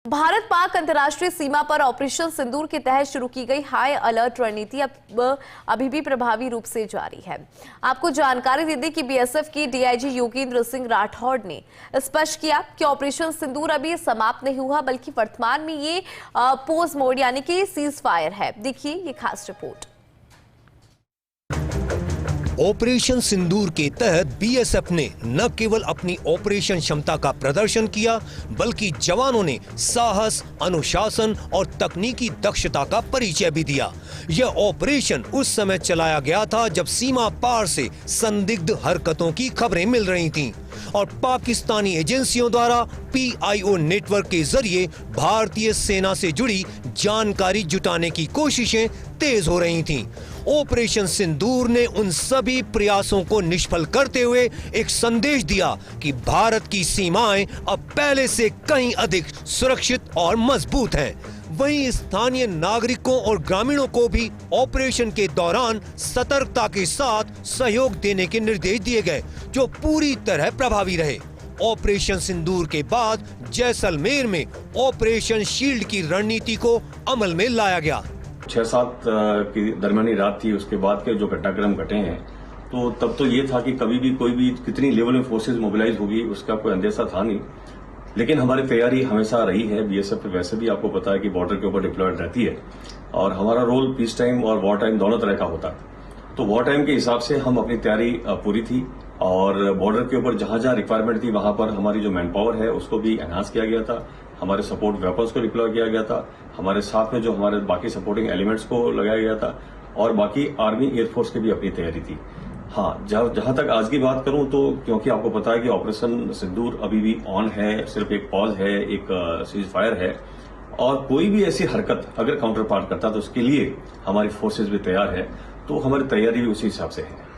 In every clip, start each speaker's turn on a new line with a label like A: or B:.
A: भारत पाक अंतर्राष्ट्रीय सीमा पर ऑपरेशन सिंदूर के तहत शुरू की गई हाई अलर्ट रणनीति अब अभी भी प्रभावी रूप से जारी है। आपको जानकारी दे दें कि बीएसएफ की डीआईजी योगेंद्र सिंह राठौड़ ने स्पष्ट किया कि ऑपरेशन सिंदूर अभी समाप्त नहीं हुआ, बल्कि वर्तमान में ये पोज मोड यानी कि सीज फायर है। देखिए ये खास रिपोर्ट।
B: ऑपरेशन सिंदूर के तहत बीएसएफ ने न केवल अपनी ऑपरेशन क्षमता का प्रदर्शन किया, बल्कि जवानों ने साहस, अनुशासन और तकनीकी दक्षता का परिचय भी दिया। यह ऑपरेशन उस समय चलाया गया था जब सीमा पार से संदिग्ध हरकतों की खबरें मिल रही थीं और पाकिस्तानी एजेंसियों द्वारा पीआईओ नेटवर्क के जरिए भारतीय सेना से जुड़ी जानकारी जुटाने की कोशिशें तेज हो रही थीं। ऑपरेशन सिंदूर ने उन सभी प्रयासों को निष्फल करते हुए एक संदेश दिया कि भारत की सीमाएं अब पहले से कहीं अधिक सुरक्षित और मजबूत हैं। वहीं स्थानीय नागरिकों और ग्रामीणों को भी ऑपरेशन के दौरान सतर्कता के साथ सहयोग देने के निर्देश दिए गए, जो पूरी तरह प्रभावी रहे। ऑपरेशन सिंदूर के बाद जैसलमेर में ऑपरेशन शील्ड की रणनीति को अमल में लाया गया।
C: 6-7 की दरमियानी रात थी, उसके बाद के जो घटनाक्रम घटे हैं, तो तब तो ये था कि कभी भी कोई भी कितनी लेवल में फोर्सेज मोबिलाइज होगी उसका कोई अंदेशा था नहीं। लेकिन हमारी तैयारी हमेशा रही है। बीएसएफ वैसे भी आपको पता है कि बॉर्डर के ऊपर डिप्लॉयड रहती है और हमारा रोल पीस टाइम और वॉर टाइम दोनों तरह का होता है। तो वॉर टाइम के हिसाब से हम अपनी तैयारी पूरी थी और बॉर्डर के ऊपर जहां जहां रिक्वायरमेंट थी वहां पर हमारी जो मैन पावर है उसको भी एनहांस किया गया था। हमारे सपोर्ट वेपन्स को डिप्लॉय किया गया था। हमारे साथ में जो हमारे बाकी सपोर्टिंग एलिमेंट्स को लगाया गया था और बाकी आर्मी एयरफोर्स की भी अपनी तैयारी थी। हाँ, जहां तक आज की बात करूं तो क्योंकि आपको पता है कि ऑपरेशन सिंदूर अभी भी ऑन है, सिर्फ एक पॉज है, एक सीज फायर है और कोई भी ऐसी हरकत अगर काउंटर पार्ट करता तो उसके लिए हमारी फोर्सेज भी तैयार है, तो हमारी तैयारी भी उसी हिसाब से है।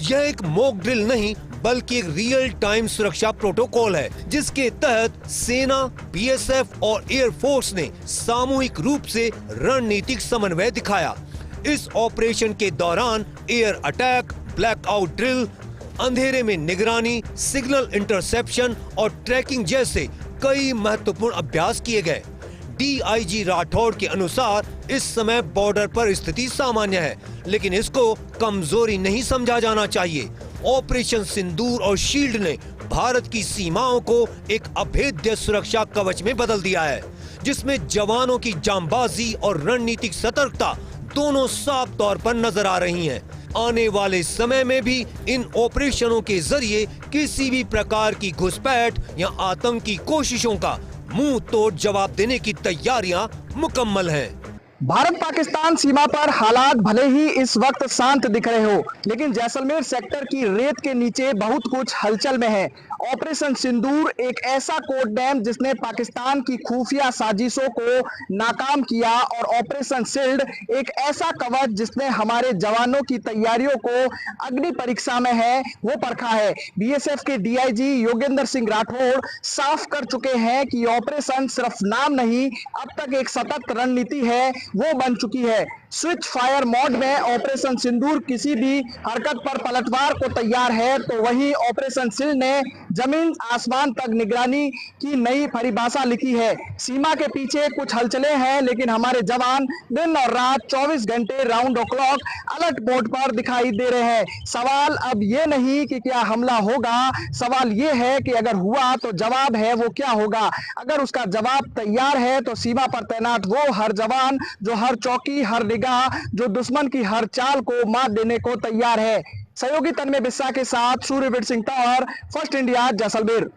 B: यह एक मॉक ड्रिल नहीं बल्कि एक रियल टाइम सुरक्षा प्रोटोकॉल है, जिसके तहत सेना, बीएसएफ और एयरफोर्स ने सामूहिक रूप से रणनीतिक समन्वय दिखाया। इस ऑपरेशन के दौरान एयर अटैक, ब्लैकआउट ड्रिल, अंधेरे में निगरानी, सिग्नल इंटरसेप्शन और ट्रैकिंग जैसे कई महत्वपूर्ण अभ्यास किए गए। डीआईजी राठौड़ के अनुसार इस समय बॉर्डर पर स्थिति सामान्य है, लेकिन इसको कमजोरी नहीं समझा जाना चाहिए। ऑपरेशन सिंदूर और शील्ड ने भारत की सीमाओं को एक अभेद्य सुरक्षा कवच में बदल दिया है, जिसमें जवानों की जांबाजी और रणनीतिक सतर्कता दोनों साफ तौर पर नजर आ रही हैं। आने वाले समय में भी इन ऑपरेशनों के जरिए किसी भी प्रकार की घुसपैठ या आतंकी कोशिशों का मुंह तोड़ जवाब देने की तैयारियां मुकम्मल हैं।
D: भारत पाकिस्तान सीमा पर हालात भले ही इस वक्त शांत दिख रहे हो, लेकिन जैसलमेर सेक्टर की रेत के नीचे बहुत कुछ हलचल में है। ऑपरेशन सिंदूर एक ऐसा कोड डैम जिसने पाकिस्तान की खुफिया साजिशों को नाकाम किया और ऑपरेशन शील्ड एक ऐसा कवच जिसने हमारे जवानों की तैयारियों को अग्नि परीक्षा में है वो परखा है। बीएसएफ के डीआईजी योगेंद्र सिंह राठौड़ साफ कर चुके हैं कि ऑपरेशन सिर्फ नाम नहीं, अब तक एक सतत रणनीति है वो बन चुकी है। स्विच फायर मोड में ऑपरेशन सिंदूर किसी भी हरकत पर पलटवार को तैयार है, तो वहीं ऑपरेशन शील्ड ने जमीन आसमान तक निगरानी की नई परिभाषा लिखी है। सीमा के पीछे कुछ हलचलें हैं, लेकिन हमारे जवान दिन और रात 24 घंटे round the clock alert mode पर दिखाई दे रहे हैं। सवाल अब ये नहीं कि क्या हमला होगा, सवाल ये है कि अगर हुआ तो जवाब है वो क्या होगा। अगर उसका जवाब तैयार है तो सीमा पर तैनात वो हर जवान जो हर चौकी, हर निगाह, जो दुश्मन की हर चाल को मात देने को तैयार है। सहयोगी तन्मय बिस्सा के साथ सूर्यवीर सिंह तंवर, फर्स्ट इंडिया, जैसलमेर।